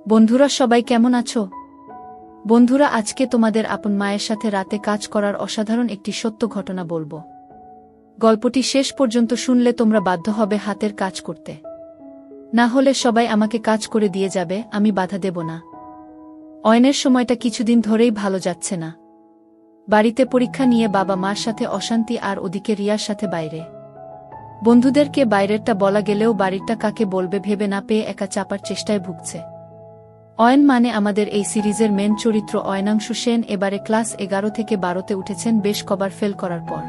বন্ধুরা সবাই কেমন আছো? বন্ধুরা আজকে তোমাদের আপন মায়ের সাথে রাতে কাজ করার অসাধারণ একটি সত্য ঘটনা বলবো। গল্পটি শেষ পর্যন্ত শুনলে তোমরা বাধ্য হবে হাতের কাজ করতে। না হলে সবাই আমাকে কাজ করে দিয়ে যাবে, আমি বাধা দেব না। অয়নের সময়টা কিছুদিন ধরেই ভালো যাচ্ছে না। বাড়িতে পরীক্ষা নিয়ে বাবা মার সাথে অশান্তি, আর ওদিকে রিয়ার সাথে বাইরে। বন্ধুদেরকে বাইরেরটা বলা গেলেও বাড়িরটা কাকে বলবে ভেবে না পেয়ে একা চাপার চেষ্টায় ভুগছে। অয়ন মানে আমাদের এই সিরিজের মেন চরিত্র অয়নাংশু সেন এবারে ক্লাস 11 থেকে 12তে উঠেছেন বেশ কবার ফেল করার পর।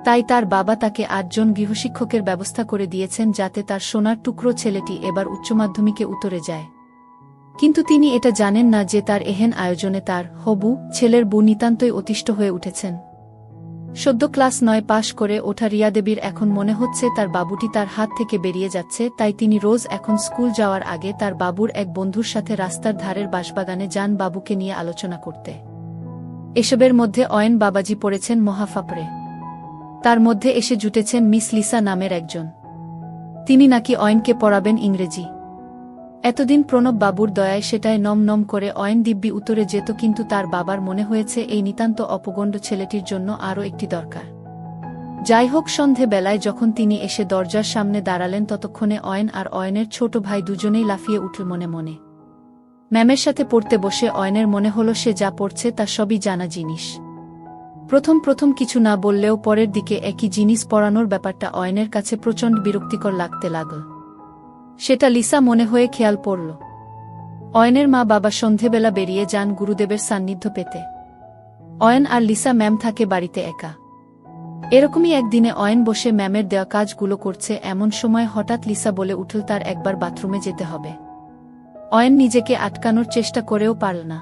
তাই তার বাবা তাকে 8 জন গৃহশিক্ষকের ব্যবস্থা করে দিয়েছেন যাতে তার সোনার টুকরো ছেলেটি এবার উচ্চমাধ্যমিকে উতরে যায়। কিন্তু তিনি এটা জানেন না যে তার এহেন আয়োজনে তার হবু ছেলের বউ নিতান্তই অতিষ্ঠ হয়ে উঠেছেন। সদ্য ক্লাস 9 পাশ করে ওঠা রিয়া দেবীর এখন মনে হচ্ছে তার বাবুটি তার হাত থেকে বেরিয়ে যাচ্ছে, তাই তিনি রোজ এখন স্কুল যাওয়ার আগে তার বাবুর এক বন্ধুর সাথে রাস্তার ধারের বাঁশবাগানে যান বাবুকে নিয়ে আলোচনা করতে। এসবের মধ্যে অয়ন বাবাজি পড়েছেন মহাফাপড়ে। তার মধ্যে এসে জুটেছেন মিস লিসা নামের একজন। তিনি নাকি অয়নকে পড়াবেন ইংরেজি। এতদিন প্রণব বাবুর দয়ায় সেটাই নম নম করে অয়ন দিব্যি উত্তরে যেত, কিন্তু তার বাবার মনে হয়েছে এই নিতান্ত অপগণ্ড ছেলেটির জন্য আরও একটি দরকার। যাই হোক, সন্ধে বেলায় যখন তিনি এসে দরজার সামনে দাঁড়ালেন ততক্ষণে অয়ন আর অয়নের ছোট ভাই দুজনেই লাফিয়ে উঠল মনে মনে। ম্যামের সাথে পড়তে বসে অয়নের মনে হলো সে যা পড়ছে তা সবই জানা জিনিস। প্রথম কিছু না বললেও পরের দিকে একই জিনিস পড়ানোর ব্যাপারটা অয়নের কাছে প্রচণ্ড বিরক্তিকর লাগতে লাগল। সেটা লিসা মনে হয়ে খেয়াল পড়ল। অয়নের মা বাবা সন্ধেবেলা বেরিয়ে যান গুরুদেবের সান্নিধ্য পেতে। অয়ন আর লিসা ম্যাম থাকে বাড়িতে একা। এরকমই একদিনে অয়ন বসে ম্যামের দেওয়া কাজগুলো করছে, এমন সময় হঠাৎ লিসা বলে উঠল তার একবার বাথরুমে যেতে হবে। অয়ন নিজেকে আটকানোর চেষ্টা করেও পারল না।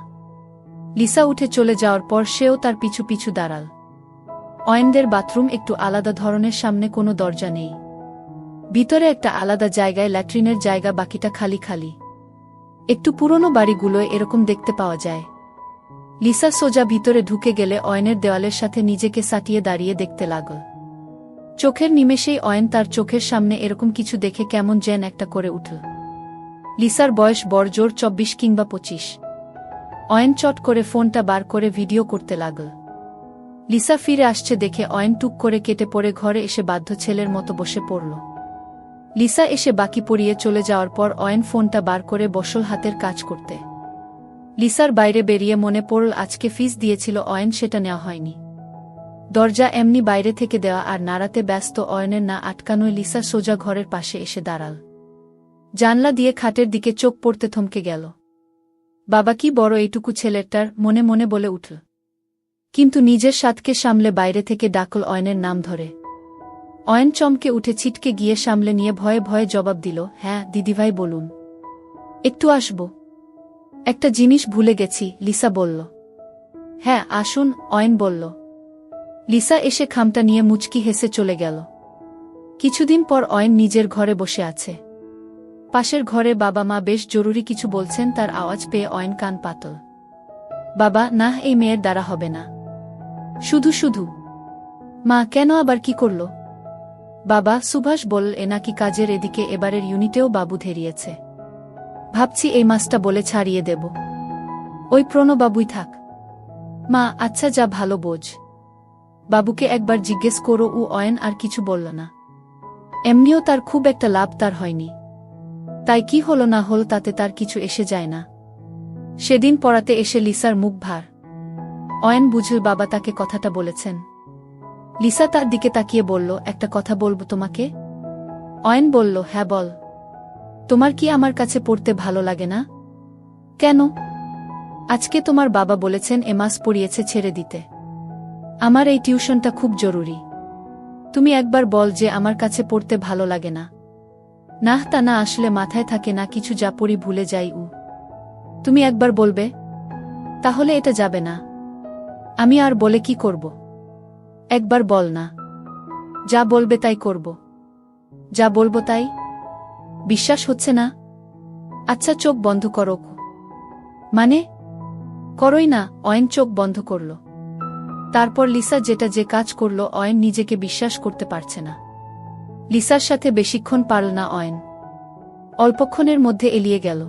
লিসা উঠে চলে যাওয়ার পর সেও তার পিছু পিছু দাঁড়াল। অয়নদের বাথরুম একটু আলাদা ধরনের, সামনে কোনো দরজা নেই। ভিতরে একটা আলাদা জায়গায় ল্যাট্রিনের জায়গা, বাকিটা খালি খালি। একটু পুরনো বাড়িগুলোয় এরকম দেখতে পাওয়া যায়। লিসা সোজা ভিতরে ঢুকে গেলে অয়নের দেওয়ালের সাথে নিজেকে সাটিয়ে দাঁড়িয়ে দেখতে লাগল। চোখের নিমেষেই অয়ন তার চোখের সামনে এরকম কিছু দেখে কেমন যেন একটা করে উঠল। লিসার বয়স বড়জোর 24 কিংবা 25। অয়ন চট করে ফোনটা বার করে ভিডিও করতে লাগল। লিসা ফিরে আসছে দেখে অয়ন টুক করে কেটে পড়ে ঘরে এসে বাধ্য ছেলের মতো বসে পড়ল। লিসা এসে বাকি পড়িয়ে চলে যাওয়ার পর অয়ন ফোনটা বার করে বসল হাতের কাজ করতে। লিসার বাইরে বেরিয়ে মনে পড়ল আজকে ফিস দিয়েছিল অয়ন, সেটা নেওয়া হয়নি। দরজা এমনি বাইরে থেকে দেওয়া আর নাড়াতে ব্যস্ত অয়নের না আটকানোয় লিসা সোজা ঘরের পাশে এসে দাঁড়াল। জানলা দিয়ে খাটের দিকে চোখ পড়তে থমকে গেল। বাবা কি বড় এইটুকু ছেলেটার, মনে মনে বলে উঠল। কিন্তু নিজের সাথকে সামলে বাইরে থেকে ডাকল অয়নের নাম ধরে। অয়ন চমকে উঠে ছিটকে গিয়ে সামলে নিয়ে ভয়ে ভয়ে জবাব দিল, হ্যাঁ দিদিভাই বলুন। একটু আসব। একটা জিনিস ভুলে গেছি, লিসা বলল। হ্যাঁ আসুন, অয়ন বলল। লিসা এসে খামটা নিয়ে মুচকি হেসে চলে গেল। কিছুদিন পর অয়ন নিজের ঘরে বসে আছে। পাশের ঘরে বাবা মা বেশ জরুরি কিছু বলছেন, তার আওয়াজ পেয়ে অয়ন কান পাতল। বাবা, না এই মেয়ের দ্বারা হবে না। শুধু মা, কেন আবার কি করল? বাবা, সুভাষ বলল এ নাকি কাজের এদিকে এবারের ইউনিটেও বাবু ধেরিয়েছে। ভাবছি এই মাসটা বলে ছাড়িয়ে দেব। ওই প্রণবাবুই থাক। মা, আচ্ছা যা ভালো বোঝ। বাবুকে একবার জিজ্ঞেস করো। অয়ন আর কিছু বলল না। এমনিও তার খুব একটা লাভ তার হয়নি, তাই কি হলো না হল তাতে তার কিছু এসে যায় না। সেদিন পড়াতে এসে লিসার মুখ ভার। অয়ন বুঝল বাবা তাকে কথাটা বলেছেন। লিসা তার দিকে তাকিয়ে বলল, একটা কথা বলবো তোমাকে। অয়ন বলল, হ্যাঁ বল। তোমার কি আমার কাছে পড়তে ভালো লাগে না? কেন? আজকে তোমার বাবা বলেছেন এ মাস পড়িয়েছে ছেড়ে দিতে। আমার এই টিউশনটা খুব জরুরি। তুমি একবার বল যে আমার কাছে পড়তে ভালো লাগে না। না তা না, আসলে মাথায় থাকে না কিছু, যা পড়ি ভুলে যাই। তুমি একবার বলবে? তাহলে এটা যাবে না। আমি আর বলে কি করব? একবার বল না। যা বলবে তাই করব। যা বলবো তাই। বিশ্বাস হচ্ছে না? আচ্ছা চোখ বন্ধ করো। মানে? করোই না। অয়ন চোখ বন্ধ করল। তারপর লিসা যে কাজ করল, অয়ন নিজেকে বিশ্বাস করতে পারছে না। লিসার সাথে বেশিক্ষণ পারল না অয়ন। অল্পক্ষণের মধ্যে এলিয়ে গেল।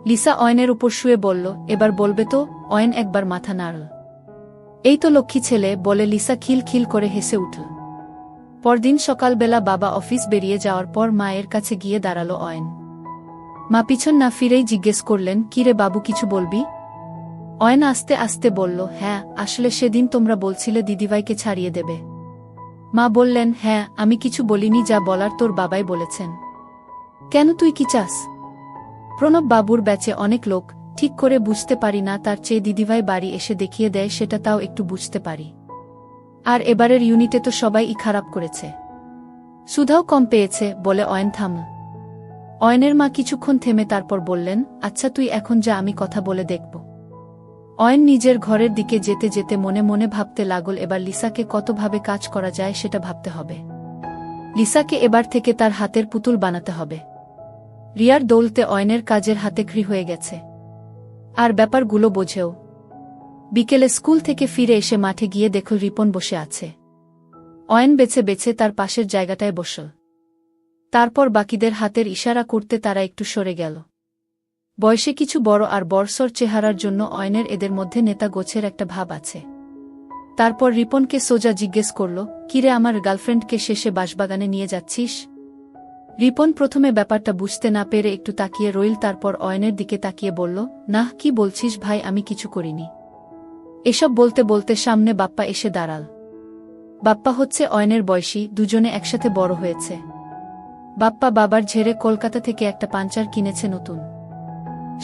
লিসা অয়নের উপর শুয়ে বলল, এবার বলবে তো? অয়ন একবার মাথা নাড়ল। এই তো লক্ষ্মী ছেলে, বলে লিসা খিলখিল করে হেসে উঠল। পরদিন সকালবেলা বাবা অফিস বেরিয়ে যাওয়ার পর মায়ের কাছে গিয়ে দাঁড়াল অয়ন। মা পিছন না ফিরেই জিজ্ঞেস করলেন, কিরে বাবু, কিছু বলবি? অয়ন আস্তে আস্তে বলল, হ্যাঁ, আসলে সেদিন তোমরা বলছিলে দিদিভাইকে ছাড়িয়ে দেবে। মা বললেন, হ্যাঁ, আমি কিছু বলিনি, যা বলার তোর বাবাই বলেছেন। কেন, তুই কি চাস? প্রণব বাবুর ব্যাচে অনেক লোক, ঠিক করে বুঝতে পারি না, তার চেয়ে দিদিভাই বাড়ি এসে দেখিয়ে দেয়, সেটা তাও একটু বুঝতে পারি। আর এবারের ইউনিটে তো সবাই খারাপ করেছে, সুধাও কম পেয়েছে, বলে অয়ন থামল। অয়নের মা কিছুক্ষণ থেমে তারপর বললেন, আচ্ছা তুই এখন যা, আমি কথা বলে দেখব। অয়ন নিজের ঘরের দিকে যেতে যেতে মনে মনে ভাবতে লাগল, এবার লিসাকে কতভাবে কাজ করা যায় সেটা ভাবতে হবে। লিসাকে এবার থেকে তার হাতের পুতুল বানাতে হবে। রিয়ার দৌলতে অয়নের কাজের হাতেখড়ি হয়ে গেছে, আর ব্যাপারগুলো বোঝেও। বিকেলে স্কুল থেকে ফিরে এসে মাঠে গিয়ে দেখল রিপন বসে আছে। অয়ন বেছে বেছে তার পাশের জায়গাটায় বসল। তারপর বাকিদের হাতের ইশারা করতে তারা একটু সরে গেল। বয়সে কিছু বড় আর বর্ষর চেহারার জন্য অয়নের এদের মধ্যে নেতা গোছের একটা ভাব আছে। তারপর রিপনকে সোজা জিজ্ঞেস করল, কিরে, আমার গার্লফ্রেন্ডকে শেষে বাঁশবাগানে নিয়ে যাচ্ছিস? রিপন প্রথমে ব্যাপারটা বুঝতে না পেরে একটু তাকিয়ে রইল, তারপর অয়নের দিকে তাকিয়ে বলল, নাহ, কি বলছিস ভাই, আমি কিছু করিনি। এসব বলতে বলতে সামনে বাপ্পা এসে দাঁড়াল। বাপ্পা হচ্ছে অয়নের বয়সী, দুজনে একসাথে বড় হয়েছে। বাপ্পা বাবার ঝেড়ে কলকাতা থেকে একটা পাঞ্চার কিনেছে নতুন।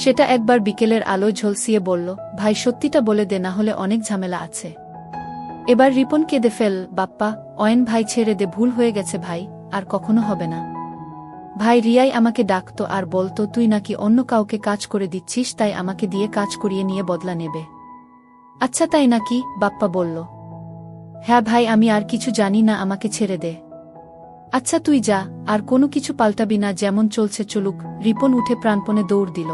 সেটা একবার বিকেলের আলোয় ঝলসিয়ে বলল, ভাই সত্যিটা বলে দে, না হলে অনেক ঝামেলা আছে। এবার রিপন কেঁদে ফেল, বাপ্পা, অয়ন ভাই ছেড়ে দে, ভুল হয়ে গেছে ভাই, আর কখনো হবে না। ভাই, রিয়াই আমাকে ডাকতো আর বলতো তুই নাকি অন্য কাউকে কাজ করে দিচ্ছিস, তাই আমাকে দিয়ে কাজ করিয়ে নিয়ে বদলা নেবে। আচ্ছা তাই নাকি? বাপ্পা বলল। হ্যাঁ ভাই, আমি আর কিছু জানি না, আমাকে ছেড়ে দে। আচ্ছা তুই যা, আর কোনো কিছু পাল্টাবি না, যেমন চলছে চলুক। রিপন উঠে প্রাণপণে দৌড় দিল।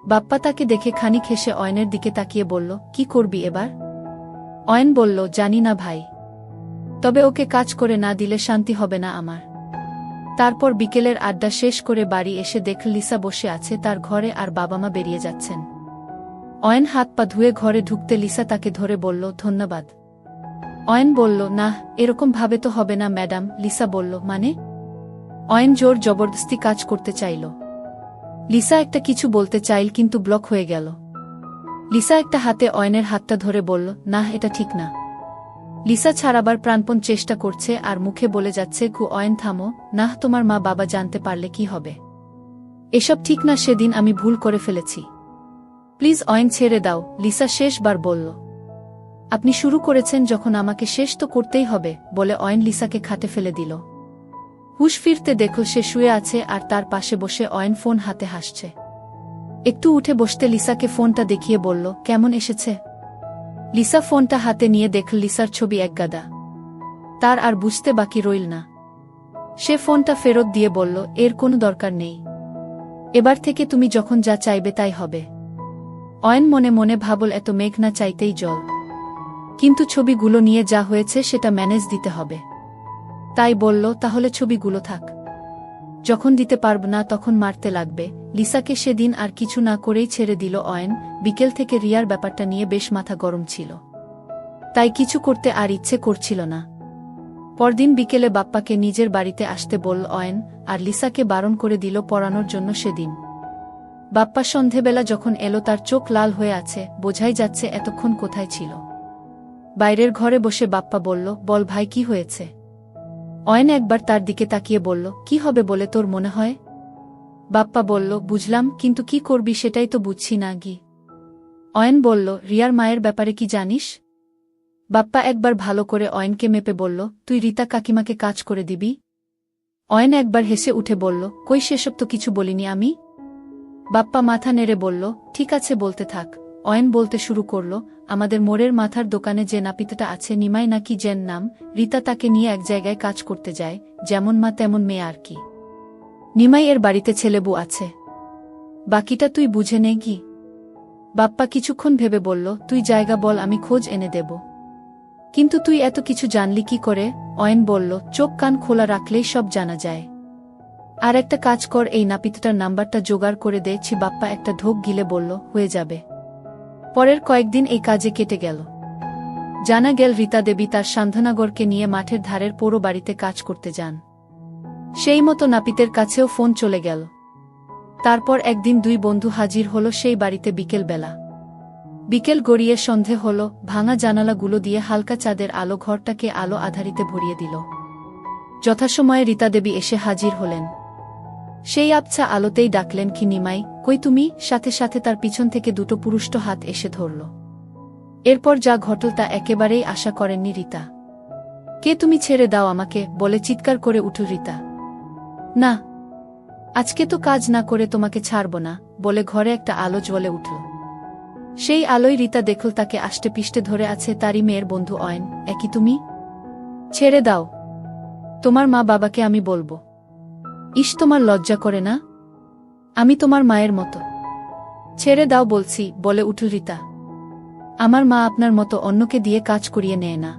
বাপ্পা তাকে দেখে খানিক হেসে অয়নের দিকে তাকিয়ে বলল, কি করবি এবার? অয়ন বলল, জানি না ভাই, তবে ওকে কাজ করে না দিলে শান্তি হবে না আমার। তারপর বিকেলের আড্ডা শেষ করে বাড়ি এসে দেখল লিসা বসে আছে তার ঘরে, আর বাবা মা বেরিয়ে যাচ্ছেন। অয়ন হাত পা ধুয়ে ঘরে ঢুকতে লিসা তাকে ধরে বলল, ধন্যবাদ। অয়ন বলল, না, এরকম ভাবে তো হবে না ম্যাডাম। লিসা বলল, মানে? অয়ন জোর জবরদস্তি কাজ করতে চাইল। লিসা একটা কিছু বলতে চাইল, কিন্তু ব্লক হয়ে গেল। লিসা একটা হাতে অয়নের হাতটা ধরে বলল, না, এটা ঠিক না। লিসা ছাড়াবার প্রাণপণ চেষ্টা করছে আর মুখে বলে যাচ্ছে, অয়ন থামো, না, তোমার মা বাবা জানতে পারলে কি হবে? এসব ঠিক না, সেদিন আমি ভুল করে ফেলেছি, প্লিজ অয়ন ছেড়ে দাও। লিসা শেষবার বলল, আপনি শুরু করেছেন যখন, আমাকে শেষ তো করতেই হবে, বলে অয়ন লিসাকে খাটে ফেলে দিল। হুশ ফিরতে দেখল সে শুয়ে আছে, আর তার পাশে বসে অয়ন ফোন হাতে হাসছে। একটু উঠে বসতে লিসাকে ফোনটা দেখিয়ে বলল, কেমন এসেছে? লিসা ফোনটা হাতে নিয়ে দেখল লিসার ছবি একগাদা। তার আর বুঝতে বাকি রইল না। সে ফোনটা ফেরত দিয়ে বলল, এর কোনো দরকার নেই, এবার থেকে তুমি যখন যা চাইবে তাই হবে। অয়ন মনে মনে ভাবল, এত মেঘ না চাইতেই জল, কিন্তু ছবিগুলো নিয়ে যা হয়েছে সেটা ম্যানেজ দিতে হবে। তাই বলল, তাহলে ছবিগুলো থাক, যখন দিতে পারব না তখন মারতে লাগবে। লিসাকে সেদিন আর কিছু না করেই ছেড়ে দিল অয়ন। বিকেল থেকে রিয়ার ব্যাপারটা নিয়ে বেশ মাথা গরম ছিল, তাই কিছু করতে আর ইচ্ছে করছিল না। পরদিন বিকেলে বাপ্পাকে নিজের বাড়িতে আসতে বলল অয়ন, আর লিসাকে বারণ করে দিল পড়ানোর জন্য সেদিন। বাপ্পা সন্ধেবেলা যখন এলো তার চোখ লাল হয়ে আছে, বোঝাই যাচ্ছে এতক্ষণ কোথায় ছিল। বাইরের ঘরে বসে বাপ্পা বলল, বল ভাই, কি হয়েছে? অয়ন একবার তার দিকে তাকিয়ে বলল, কি হবে বলে তোর মনে হয়? বাপ্পা বলল, বুঝলাম, কিন্তু কি করবি সেটাই তো বুঝছি না গি। অয়ন বলল, রিয়ার মায়ের ব্যাপারে কি জানিস? বাপ্পা একবার ভালো করে অয়নকে মেপে বলল, তুই রীতা কাকিমাকে কাজ করে দিবি? অয়ন একবার হেসে উঠে বলল, কই, সেসব তো কিছু বলিনি আমি। বাপ্পা মাথা নেড়ে বলল, ঠিক আছে, বলতে থাক। অয়ন বলতে শুরু করল, আমাদের মোড়ের মাথার দোকানে যে নাপিতটা আছে, নিমাই নাকি যেন নাম, রীতা তাকে নিয়ে এক জায়গায় কাজ করতে যায়, যেমন মা তেমন মেয়ে আর কি। নিমাই এর বাড়িতে ছেলেবু আছে, বাকিটা তুই বুঝে নে কি। বাপ্পা কিছুক্ষণ ভেবে বলল, তুই জায়গা বল, আমি খোঁজ এনে দেব। কিন্তু তুই এত কিছু জানলি কি করে? অয়ন বলল, চোখ কান খোলা রাখলেই সব জানা যায়। আর একটা কাজ কর, এই নাপিতটার নাম্বারটা জোগাড় করে দে। বাপ্পা একটা ঢোক গিলে বলল, হয়ে যাবে। পরের কয়েকদিন এই কাজে কেটে গেল। জানা গেল রীতা দেবী তার সান্ধ্বনাগরকে নিয়ে মাঠের ধারের পোড়ো বাড়িতে কাজ করতে যান। সেই মতো নাপিতের কাছেও ফোন চলে গেল। তারপর একদিন দুই বন্ধু হাজির হল সেই বাড়িতে বিকেলবেলা। বিকেল গড়িয়ে সন্ধে হল, ভাঙা জানালাগুলো দিয়ে হালকা চাঁদের আলো ঘরটাকে আলো আধারিতে ভরিয়ে দিল। যথাসময়ে রীতা দেবী এসে হাজির হলেন। সেই আবছা আলোতেই ডাকলেন, কি নিমাই, কই তুমি? সাথে সাথে তার পিছন থেকে দুটো পুরুষ্ট হাত এসে ধরল। এরপর যা ঘটল তা একেবারেই আশা করেননি রীতা। কে তুমি? ছেড়ে দাও আমাকে, বলে চিৎকার করে উঠল রীতা। না, আজকে তো কাজ না করে তোমাকে ছাড়ব না, বলে ঘরে একটা আলো জ্বলে উঠল। সেই আলোয় রীতা দেখল তাকে আষ্টেপৃষ্টে ধরে আছে তারই মেয়ের বন্ধু অয়ন। একই তুমি? ছেড়ে দাও, তোমার মা বাবাকে আমি বলবো। ইস, তোমার লজ্জা করে না? আমি তোমার মায়ের মতো। ছেড়ে দাও বলছি, বলে উঠল রীতা। আমার মা আপনার মতো অন্যকে দিয়ে কাজ করিয়ে নেয় না,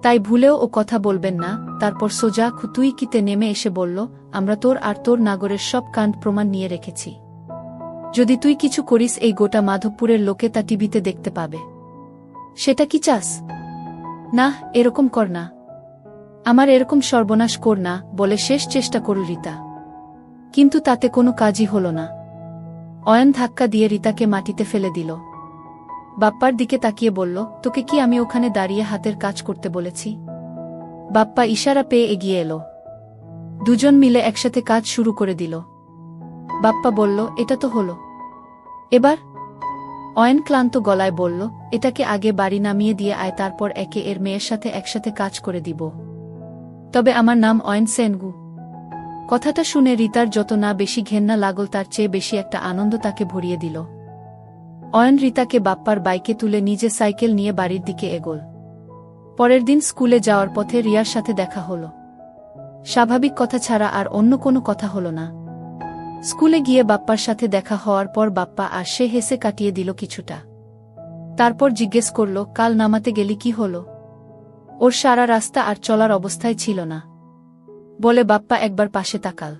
তাই ভুলেও ও কথা বলবেন না। তারপর সোজা খুতুইকিতে নেমে এসে বলল, আমরা তোর আর তোর নাগরের সব কাণ্ড প্রমাণ নিয়ে রেখেছি। যদি তুই কিছু করিস, এই গোটা মাধবপুরের লোকে তা টিভিতে দেখতে পাবে। সেটা কি চাস? না, এরকম কর না, আমার এরকম সর্বনাশ কর না, বলে শেষ চেষ্টা করল রীতা। কিন্তু তাতে কোনো কাজই হল না। অয়ন ধাক্কা দিয়ে রীতাকে মাটিতে ফেলে দিল। বাপ্পার দিকে তাকিয়ে বলল, তোকে কি আমি ওখানে দাঁড়িয়ে হাতের কাজ করতে বলেছি? বাপ্পা ইশারা পেয়ে এগিয়ে এলো। দুজন মিলে একসাথে কাজ শুরু করে দিল। বাপ্পা বলল, এটা তো হলো, এবার? অয়ন ক্লান্ত গলায় বলল, এটাকে আগে বাড়ি নামিয়ে দিয়ে আয়, তারপর একে এর মেয়ের সাথে একসাথে কাজ করে দিব। তবে আমার নাম অয়ন সেনগু। কথাটা শুনে রীতার যত না বেশি ঘেন্না লাগল, তার চেয়ে বেশি একটা আনন্দ তাকে ভরিয়ে দিল। অয়ন রীতাকে বাপ্পার বাইকে তুলে নিজে সাইকেল নিয়ে বাড়ির দিকে এগোল। পরের দিন স্কুলে যাওয়ার পথে রিয়ার সাথে দেখা হলো। স্বাভাবিক কথা ছাড়া আর অন্য কোনো কথা হলো না। স্কুলে গিয়ে বাপ্পার সাথে দেখা হওয়ার পর বাপ্পা আর সে হেসে কাটিয়ে দিল কিছুটা। তারপর জিজ্ঞেস করল, কাল নামাতে গেলি কি হলো? ওর সারা রাস্তা আর চলার অবস্থায় ছিল না, বলে বাপ্পা একবার পাশে তাকাল।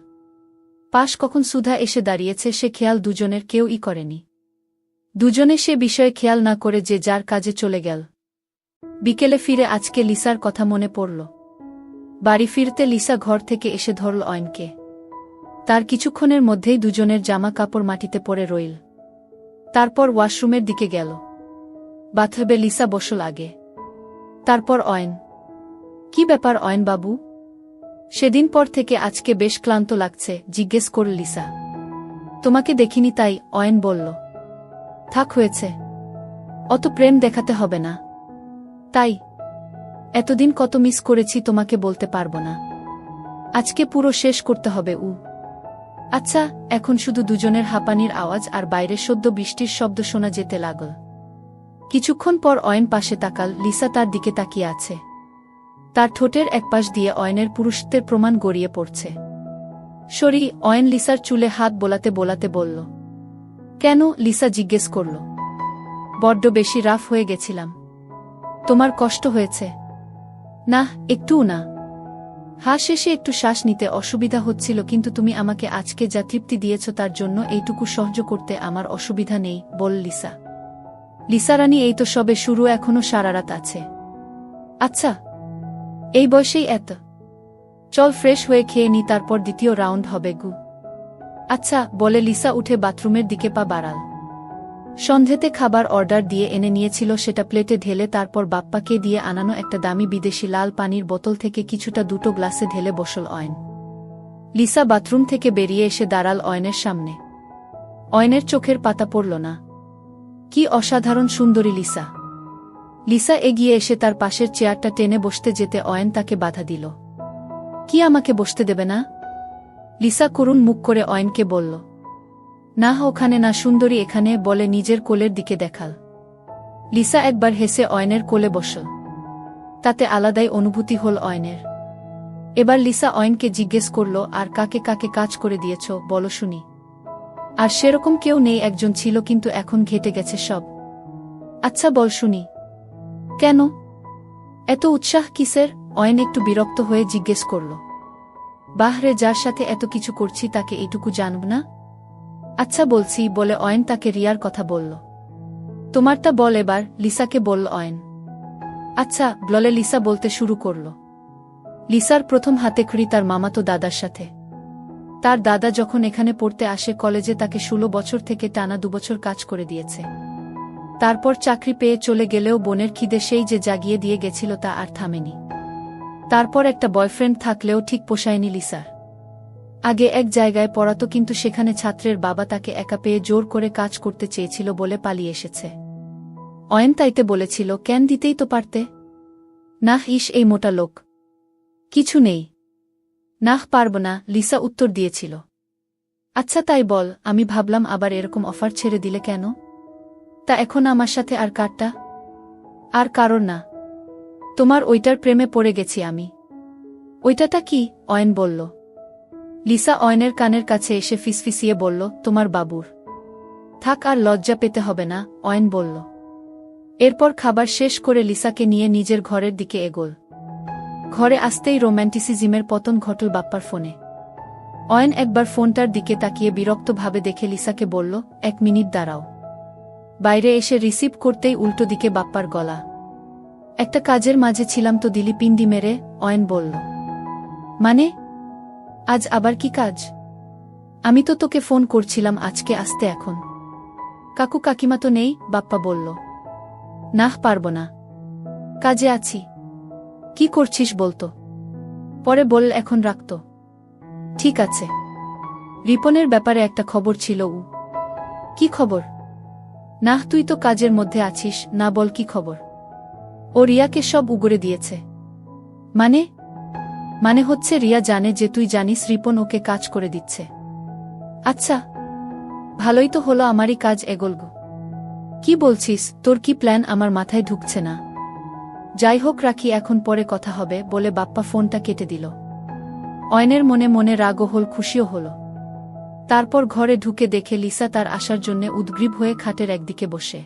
পাশ কখন সুধা এসে দাঁড়িয়েছে সে খেয়াল দুজনের কেউই করেনি। দুজনে সে বিষয়ে খেয়াল না করে যে যার কাজে চলে গেল। বিকেলে ফিরে আজকে লিসার কথা মনে পড়ল। বাড়ি ফিরতে লিসা ঘর থেকে এসে ধরল অয়নকে। তার কিছুক্ষণের মধ্যেই দুজনের জামা কাপড় মাটিতে পড়ে রইল। তারপর ওয়াশরুমের দিকে গেল। বাথরুমে লিসা বসল আগে, তারপর অয়ন। কি ব্যাপার অয়ন বাবু? সেদিন পর থেকে আজকে বেশ ক্লান্ত লাগছে, জিজ্ঞেস করল লিসা। তোমাকে দেখিনি তাই, অয়ন বলল। থাক, হয়েছে, অত প্রেম দেখাতে হবে না। তাই? এতদিন কত মিস করেছি তোমাকে বলতে পারবো না, আজকে পুরো শেষ করতে হবে। আচ্ছা, এখন শুধু দুজনের হাঁপানির আওয়াজ আর বাইরে সদ্য বৃষ্টির শব্দ শোনা যেতে লাগল। কিছুক্ষণ পর অয়ন পাশে তাকাল। লিসা তার দিকে তাকিয়ে আছে। তার ঠোঁটের একপাশ দিয়ে অয়নের পুরুষত্বের প্রমাণ গড়িয়ে পড়ছে। সরি, অয়ন লিসার চুলে হাত বোলাতে বোলাতে বলল। কেন? লিসা জিজ্ঞেস করল। বড্ড বেশি রাফ হয়ে গেছিলাম। তোমার কষ্ট হয়েছে? না, একটুও না। শেষে একটু শ্বাস নিতে অসুবিধা হচ্ছিল, কিন্তু তুমি আমাকে আজকে যা তৃপ্তি দিয়েছ তার জন্য এইটুকু সহ্য করতে আমার অসুবিধা নেই, বল লিসা। লিসা রানী, এই তো সবে শুরু, এখনো সারা রাত আছে। আচ্ছা, এই বয়সেই এত? চল ফ্রেশ হয়ে খেয়ে নি, তারপর দ্বিতীয় রাউন্ড হবে গু। আচ্ছা, বলে লিসা উঠে বাথরুমের দিকে পা বাড়াল। সন্ধেতে খাবার অর্ডার দিয়ে এনে নিয়েছিল, সেটা প্লেটে ঢেলে তারপর বাপ্পাকে দিয়ে আনানো একটা দামি বিদেশি লাল পানির বোতল থেকে কিছুটা দুটো গ্লাসে ঢেলে বসল অয়ন। লিসা বাথরুম থেকে বেরিয়ে এসে দাঁড়াল অয়নের সামনে। অয়নের চোখের পাতা পড়ল না। কি অসাধারণ সুন্দরী লিসা! লিসা এগিয়ে এসে তার পাশের চেয়ারটা টেনে বসতে যেতে অয়ন তাকে বাধা দিল। কি আমাকে বসতে দেবে না? লিসা করুণ মুখ করে অয়নকে বলল। না, ওখানে না সুন্দরী, এখানে, বলে নিজের কোলের দিকে দেখাল। লিসা একবার হেসে অয়নের কোলে বসল। তাতে আলাদাই অনুভূতি হল অয়নের। এবার লিসা অয়নকে জিজ্ঞেস করল, আর কাকে কাকে কাজ করে দিয়েছ বলো শুনি। আর সেরকম কেউ নেই, একজন ছিল, কিন্তু এখন ঘেটে গেছে সব। আচ্ছা বল শুনি। কেন এত উৎসাহ কিসের? অয়ন একটু বিরক্ত হয়ে জিজ্ঞেস করল। বাহরে, যার সাথে এত কিছু করছি তাকে এইটুকু জানব না? আচ্ছা বলছি, বলে অয়ন তাকে রিয়ার কথা বলল। তোমারটা বল এবার, লিসাকে বলল অয়ন। আচ্ছা বলে লিসা বলতে শুরু করল। লিসার প্রথম হাতেখড়ি তার মামাতো দাদার সাথে। তার দাদা যখন এখানে পড়তে আসে কলেজে, তাকে 16 বছর থেকে টানা 2 বছর কাজ করে দিয়েছে। তারপর চাকরি পেয়ে চলে গেলেও বোনের খিদে সেই যে জাগিয়ে দিয়ে গেছিল তা আর থামেনি। তারপর একটা বয়ফ্রেন্ড থাকলেও ঠিক পোষায়নি লিসার। আগে এক জায়গায় পড়াতো, কিন্তু সেখানে ছাত্রের বাবা তাকে একা পেয়ে জোর করে কাজ করতে চেয়েছিল বলে পালিয়ে এসেছে। অয়ন তাইতে বলেছিল, কেন দিতেই তো পারতে। নাহ, ইস এই মোটা লোক, কিছু নেই। নাহ, পারব না, লিসা উত্তর দিয়েছিল। আচ্ছা তাই বল, আমি ভাবলাম আবার এরকম অফার ছেড়ে দিলে কেন? তা এখন আমার সাথে আর কারটা? আর কারণ না, তোমার ওইটার প্রেমে পড়ে গেছি আমি। ওইটাটা কি? অয়ন বলল। লিসা অয়নের কানের কাছে এসে ফিসফিসিয়ে বলল, তোমার বাবুর। থাক, আর লজ্জা পেতে হবে না, অয়ন বলল। এরপর খাবার শেষ করে লিসাকে নিয়ে নিজের ঘরের দিকে এগোল। ঘরে আসতেই রোম্যান্টিসিজমের পতন ঘটল বাপ্পার ফোনে। অয়ন একবার ফোনটার দিকে তাকিয়ে বিরক্তভাবে দেখে লিসাকে বলল, 1 মিনিট দাঁড়াও। বাইরে এসে রিসিভ করতেই উল্টো দিকে বাপ্পার গলা। একটা কাজের মাঝে ছিলাম তো দিলি পিন্ডি মেরে, অয়ন বলল। মানে? আজ আবার কি কাজ? আমি তো তোকে ফোন করছিলাম আজকে আসতে, এখন কাকু কাকিমা তো নেই, বাপ্পা বলল। নাহ, পারব না, কাজে আছি। কি করছিস বলতো? পরে বল, এখন রাখত। ঠিক আছে। রিপনের ব্যাপারে একটা খবর ছিল। কি খবর? নাহ, তুই তো কাজের মধ্যে আছিস, না বল কি খবর। ও রিয়াকে সব উগরে দিয়েছে। মানে? মানে হচ্ছে রিয়া জানে যে তুই জানিস রিপন ওকে কাজ করে দিচ্ছে। আচ্ছা, ভালোই তো হলো, আমারই কাজ এগোল গো। কি বলছিস? তোর কি প্ল্যান আমার মাথায় ঢুকছে না। যাই হোক রাখি, এখন পরে কথা হবে, বলে বাপ্পা ফোনটা কেটে দিল। অয়নের মনে মনে রাগও হল, খুশিও হল। তারপর ঘরে ঢুকে দেখে লিসা তার আসার জন্যে উদ্গ্রীব হয়ে খাটের একদিকে বসে।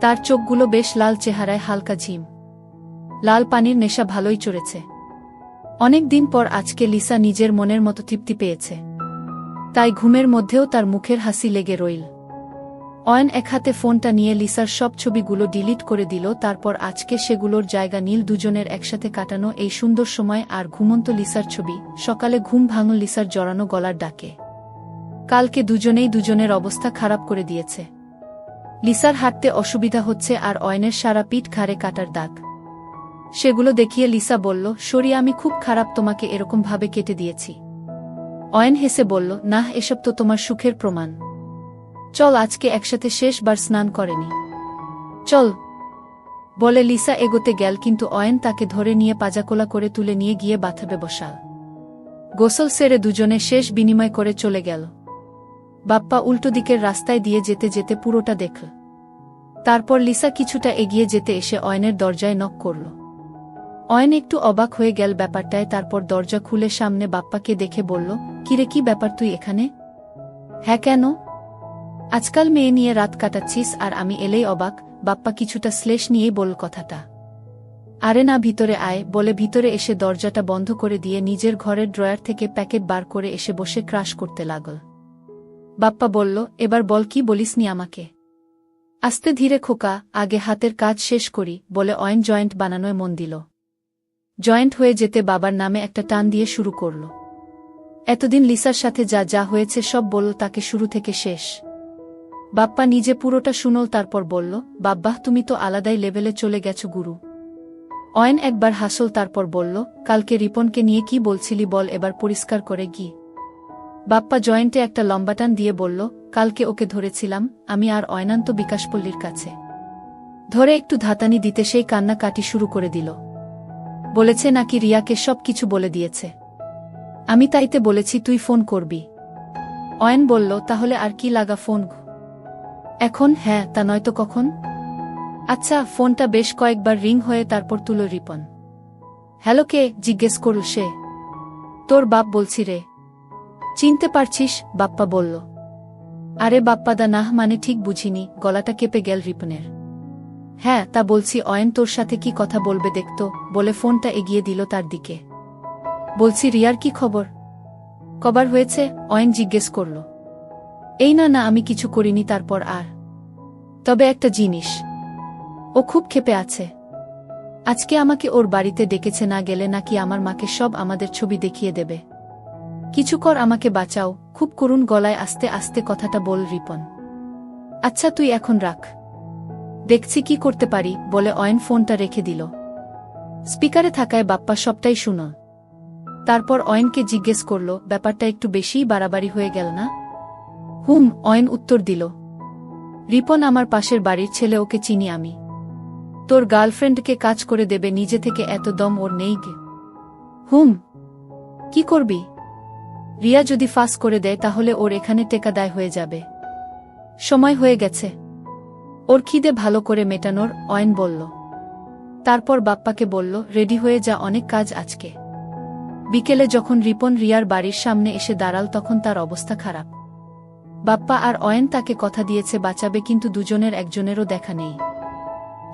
তার চোখগুলো বেশ লাল, চেহারায় হালকা ঝিম। লাল পানির নেশা ভালোই চড়েছে। অনেক দিন পর আজকে লিসা নিজের মনের মতো তৃপ্তি পেয়েছে। তাই ঘুমের মধ্যেও তার মুখের হাসি লেগে রইল। অয়ন এক হাতে ফোনটা নিয়ে লিসার সব ছবিগুলো ডিলিট করে দিল। তারপর আজকে সেগুলোর জায়গা নীল দুজনের একসাথে কাটানো এই সুন্দর সময় আর ঘুমন্ত লিসার ছবি। সকালে ঘুম ভাঙল লিসার জড়ানো গলার ডাকে। কালকে দুজনেই দুজনের অবস্থা খারাপ করে দিয়েছে। লিসার হাঁটতে অসুবিধা হচ্ছে আর অয়নের সারা পিঠ ঘাড়ে কাটার দাগ। সেগুলো দেখিয়ে লিসা বলল, সরি, আমি খুব খারাপ, তোমাকে এরকম ভাবে কেটে দিয়েছি। অয়ন হেসে বলল, নাহ, এসব তো তোমার সুখের প্রমাণ। চল আজকে একসাথে শেষবার স্নান করেনি। চল, বলে লিসা এগোতে গেল, কিন্তু অয়ন তাকে ধরে নিয়ে পাজাকোলা করে তুলে নিয়ে গিয়ে বাথরুমে বসাল। গোসল সেরে দুজনে শেষ বিনিময় করে চলে গেল। বাপ্পা উল্টো দিকের রাস্তায় দিয়ে যেতে যেতে পুরোটা দেখল। তারপর লিসা কিছুটা এগিয়ে যেতে এসে অয়নের দরজায় নক করল। অয়ন একটু অবাক হয়ে গেল ব্যাপারটায়। তারপর দরজা খুলে সামনে বাপ্পাকে দেখে বলল, কিরে, কি ব্যাপার, তুই এখানে? হ্যাঁ, কেন? আজকাল মেয়ে নিয়ে রাত কাটাচ্ছিস আর আমি এলেই অবাক। বাপ্পা কিছুটা শ্লেষ নিয়েই বলল কথাটা। আরে না, ভিতরে আয়, বলে ভিতরে এসে দরজাটা বন্ধ করে দিয়ে নিজের ঘরের ড্রয়ার থেকে প্যাকেট বার করে এসে বসে ক্রাশ করতে লাগল। বাপ্পা বলল, এবার বল, কি বলিসনি আমাকে? আস্তে ধীরে খোকা, আগে হাতের কাজ শেষ করি, বলে অয়ন জয়েন্ট বানানোয় মন দিল। জয়েন্ট হয়ে যেতে বাবার নামে একটা টান দিয়ে শুরু করল। এতদিন লিসার সাথে যা যা হয়েছে সব বলল তাকে, শুরু থেকে শেষ। বাপ্পা নিজে পুরোটা শুনল। তারপর বলল, বাব্বাহ, তুমি তো আলাদাই লেভেলে চলে গেছো গুরু। অয়ন একবার হাসল, তারপর বলল, কালকে রিপনকে নিয়ে কি বলছিলি বল, এবার পরিষ্কার করে গি। বাপ্পা জয়েন্টে একটা লম্বা টান দিয়ে বলল, কালকে ওকে ধরেছিলাম আমি আর অয়নান্ত বিকাশপল্লীর কাছে। ধরে একটু ধাতানি দিতে সেই কান্না কাটি শুরু করে দিল। বলেছে নাকি রিয়াকে সব কিছু বলে দিয়েছে। আমি তাইতে বলেছি তুই ফোন করবি। অয়ন বলল, তাহলে আর কি লাগা ফোন এখন? হ্যাঁ, তা নয়তো কখন? আচ্ছা। ফোনটা বেশ কয়েকবার রিং হয়ে তারপর তুল রিপন। হ্যালো, কে? জিজ্ঞেস করল সে। তোর বাপ বলছি রে। চিনতে পারছিস? বাপ্পা বলল। আরে বাপ্পাদা, নাহ, মানে ঠিক বুঝিনি। গলাটা কেঁপে গেল রিপনের। হ্যাঁ, তা বলছি অয়ন তোর সাথে কি কথা বলবে দেখতো, বলে ফোনটা এগিয়ে দিল তার দিকে। বলছি রিয়ার কি খবর? কবার হয়েছে? অয়ন জিজ্ঞেস করল। এই না না, আমি কিছু করিনি। তারপর আর তবে একটা জিনিস, ও খুব ক্ষেপে আছে। আজকে আমাকে ওর বাড়িতে ডেকেছে, না গেলে নাকি আমার মাকে সব আমাদের ছবি দেখিয়ে দেবে। কিছু কর, আমাকে বাঁচাও। খুব করুণ গলায় আস্তে আস্তে কথাটা বল রিপন। আচ্ছা তুই এখন রাখ, দেখছি কি করতে পারি, বলে অয়ন ফোনটা রেখে দিল। স্পিকারে থাকায় বাপ্পা সবটাই শুনো। তারপর অয়নকে জিজ্ঞেস করল, ব্যাপারটা একটু বেশিই বাড়াবাড়ি হয়ে গেল না? হুম, অয়ন উত্তর দিল। রিপন আমার পাশের বাড়ির ছেলে, ওকে চিনি আমি। তোর গার্লফ্রেন্ডকে কাজ করে দেবে নিজে থেকে, এত দম ওর নেই গে। হুম, কি করবি? রিয়া যদি ফাঁস করে দেয় তাহলে ওর এখানে টেকা দায় হয়ে যাবে। সময় হয়ে গেছে ওর খিদে ভালো করে মেটানোর, অয়ন বলল। তারপর বাপ্পাকে বলল, রেডি হয়ে যা, অনেক কাজ আজকে। বিকেলে যখন রিপন রিয়ার বাড়ির সামনে এসে দাঁড়াল তখন তার অবস্থা খারাপ। বাপ্পা আর অয়ন তাকে কথা দিয়েছে বাঁচাবে, কিন্তু দুজনের একজনেরও দেখা নেই।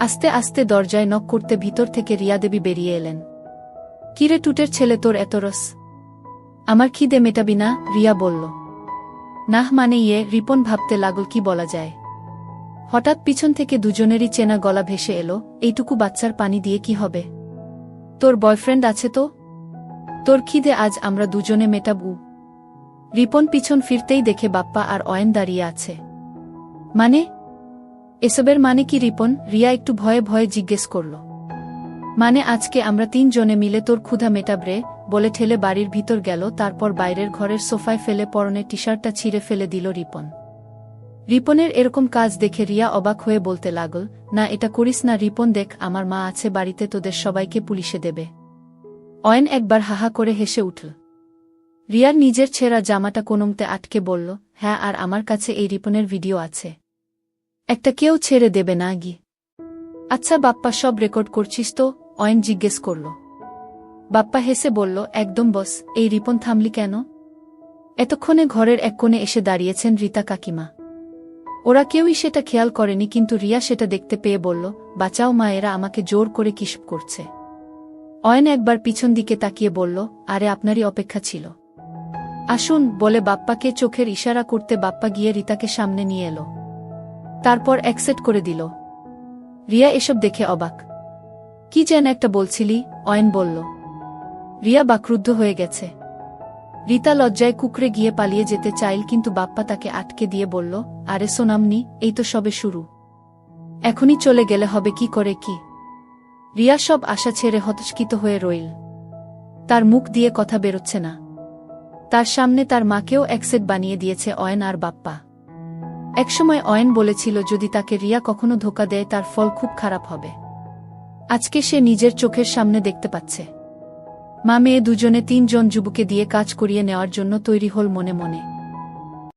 আস্তে আস্তে দরজায় নক করতে ভিতর থেকে রিয়া দেবী বেরিয়ে এলেন। কিরে টুটের ছেলে, তোর এত রস? আমার খিদে মেটাবি না? রিয়া বলল। নাহ মানে রিপন ভাবতে লাগল কি বলা যায়। হঠাৎ পিছন থেকে দুজনেরই চেনা গলা ভেসে এলো, এইটুকু বাচ্চার পানি দিয়ে কি হবে? তোর বয়ফ্রেন্ড আছে তো? তোর খিদে আজ আমরা দুজনে মেটাবু। রিপন পিছন ফিরতেই দেখে বাপ্পা আর অয়ন দাঁড়িয়ে আছে। মানে এসবের মানে কি রিপন? রিয়া একটু ভয়ে ভয়ে জিজ্ঞেস করল। মানে আজকে আমরা 3 জনে মিলে তোর ক্ষুধা মেটাবরে, বলে ঠেলে বাড়ির ভিতর গেল। তারপর বাইরের ঘরের সোফায় ফেলে পরনের টি-শার্টটা ছিঁড়ে ফেলে দিল রিপন। রিপনের এরকম কাজ দেখে রিয়া অবাক হয়ে বলতে লাগল, না এটা করিস না রিপন, দেখ আমার মা আছে বাড়িতে, তোদের সবাইকে পুলিশে দেবে। অয়ন একবার হাহা করে হেসে উঠল। রিয়ার নিজের ছেঁড়া জামাটা কোনোমতে আটকে বলল, হ্যাঁ, আর আমার কাছে এই রিপনের ভিডিও আছে। একটা কেউ ছেড়ে দেবে না গি? আচ্ছা বাপ্পা, সব রেকর্ড করছিস তো? অয়ন জিজ্ঞেস করল। বাপ্পা হেসে বলল, একদম বস। এই রিপন, থামলি কেন? এতক্ষণে ঘরের এক কোণে এসে দাঁড়িয়েছেন রীতা কাকিমা। ওরা কেউই সেটা খেয়াল করেনি, কিন্তু রিয়া সেটা দেখতে পেয়ে বলল, বাঁচাও মা, এরা আমাকে জোর করে কিসব করছে। অয়ন একবার পিছন দিকে তাকিয়ে বলল, আরে আপনারই অপেক্ষা ছিল, আসুন, বলে বাপ্পাকে চোখের ইশারা করতে বাপ্পা গিয়ে রীতাকে সামনে নিয়ে এলো। তারপর অ্যাকসেপ্ট করে দিল। রিয়া এসব দেখে অবাক। কি যেন একটা বলছিলি? অয়ন বলল। রিয়া বাকরুদ্ধ হয়ে গেছে। রীতা লজ্জায় কুকড়ে গিয়ে পালিয়ে যেতে চাইল, কিন্তু বাপ্পা তাকে আটকে দিয়ে বলল, আরে সোনামনি, এই তো সবে শুরু, এখনই চলে গেলে হবে কি করে কি? রিয়া সব আশা ছেড়ে হতচকিত হয়ে রইল। তার মুখ দিয়ে কথা বেরোচ্ছে না। তার সামনে তার মাকেও অ্যাকসেপ্ট বানিয়ে দিয়েছে অয়ন আর বাপ্পা। একসময় অয়ন বলেছিল যদি তাকে রিয়া কখনো ধোঁকা দেয় তার ফল খুব খারাপ হবে। আজকে সে নিজের চোখের সামনে দেখতে পাচ্ছে। মা মেয়ে দুজনে 3 জন যুবকে দিয়ে কাজ করিয়ে নেওয়ার জন্য তৈরি হল মনে মনে।